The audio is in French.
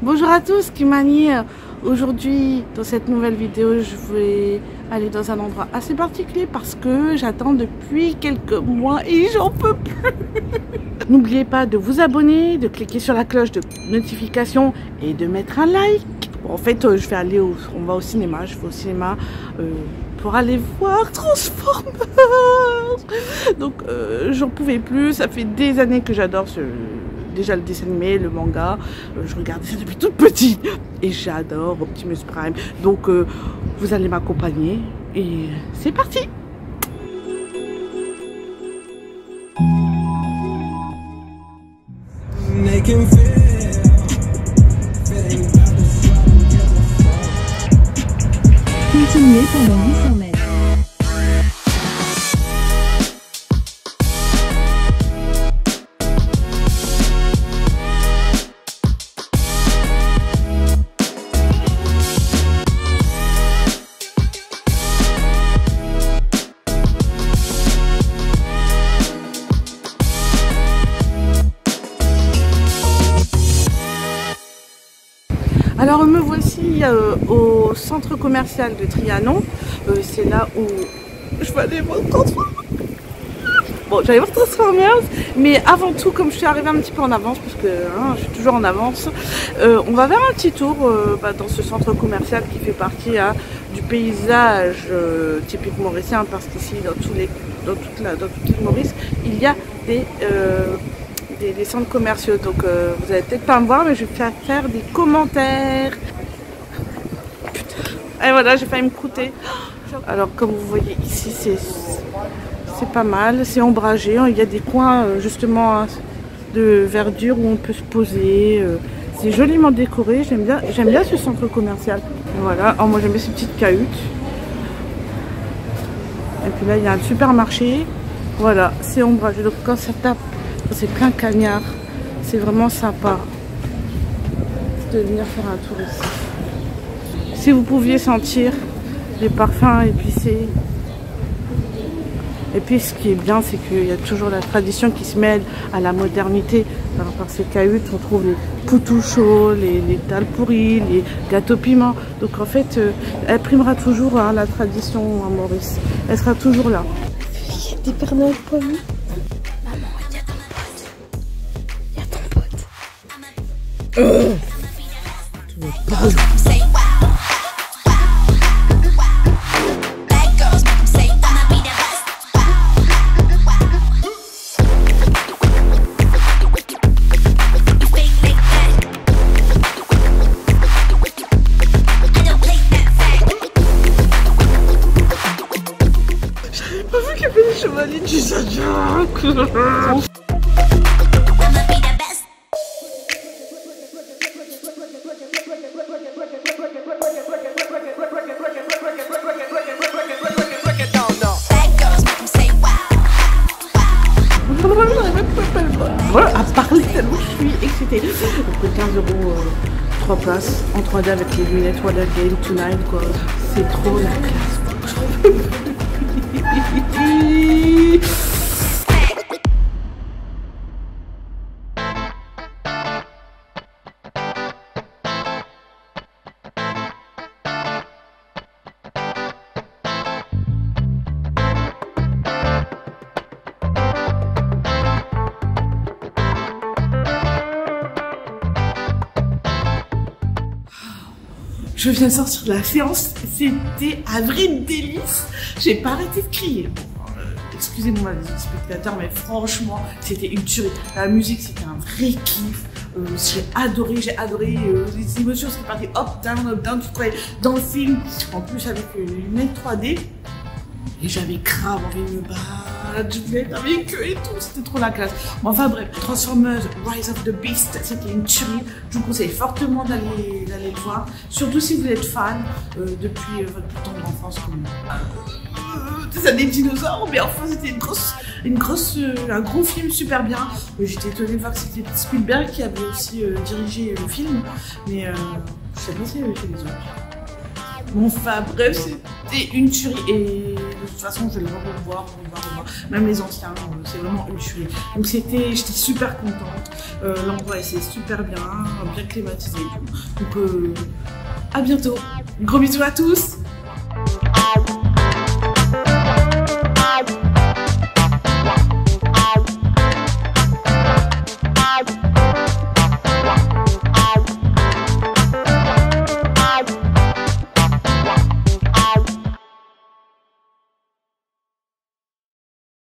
Bonjour à tous, Kimani. Aujourd'hui, dans cette nouvelle vidéo, je vais aller dans un endroit assez particulier parce que j'attends depuis quelques mois et j'en peux plus. N'oubliez pas de vous abonner, de cliquer sur la cloche de notification et de mettre un like. Bon, en fait, on va au cinéma, je vais au cinéma pour aller voir Transformers. Donc, j'en pouvais plus. Ça fait des années que j'adore déjà le dessin animé, le manga, je regardais ça depuis toute petite et j'adore Optimus Prime. Donc vous allez m'accompagner et c'est parti. Continuez pendant 800 mètres. Alors me voici au centre commercial de Trianon. C'est là où je vais aller voir Transformers. Bon, j'allais voir Transformers, mais avant tout, comme je suis arrivée un petit peu en avance, parce que je suis toujours en avance, on va faire un petit tour dans ce centre commercial qui fait partie du paysage typique mauricien, parce qu'ici, dans toute l'île Maurice, il y a des centres commerciaux, donc vous allez peut-être pas me voir, mais je vais faire des commentaires. Putain. Et voilà, j'ai failli me croûter. Alors comme vous voyez ici, c'est pas mal, c'est ombragé, il y a des coins justement de verdure où on peut se poser, c'est joliment décoré, j'aime bien ce centre commercial. Et voilà, moi j'aime bien ces petites cahutes. Et puis là il y a un supermarché, voilà, c'est ombragé, donc quand ça tape, c'est plein cagnard, c'est vraiment sympa de venir faire un tour ici. Si vous pouviez sentir les parfums épicés. Et puis ce qui est bien, c'est qu'il y a toujours la tradition qui se mêle à la modernité. Alors, par ces cahutes, on trouve les poutous chauds, les dalles pourries, les gâteaux piments. Donc en fait, elle primera toujours la tradition à Maurice. Elle sera toujours là. Il y a des Père Noël pas vus. J'avais pas vu qu'il y avait des chevaliers du Zodiac. Voilà, à parler tellement je suis excitée. Donc 15 €, 3 places en 3D avec les lunettes What a Game Tonight, quoi. C'est trop la classe. Je viens de sortir de la séance, c'était un vrai délice. J'ai pas arrêté de crier. Excusez-moi les spectateurs, mais franchement, c'était une tuerie. La musique, c'était un vrai kiff. J'ai adoré les émotions, c'est parti up, down, tu croyais dans le film. En plus, avec une lunette 3D. Et j'avais grave envie de me battre, je voulais être avec eux et tout, c'était trop la classe. Bon, enfin bref, Transformers Rise of the Beast, c'était une tuerie. Je vous conseille fortement d'aller le voir, surtout si vous êtes fan depuis votre plus tendre enfance comme des années dinosaures. Mais enfin, c'était un gros film super bien. J'étais étonnée de voir que c'était Spielberg qui avait aussi dirigé le film, mais je sais pas s'il y avait fait les autres. Bon, enfin bref, c'était une tuerie. Et de toute façon, je vais le revoir. Même les anciens, c'est vraiment une tuerie. Donc j'étais super contente. L'endroit c'est super bien climatisé et tout. Donc à bientôt. Gros bisous à tous.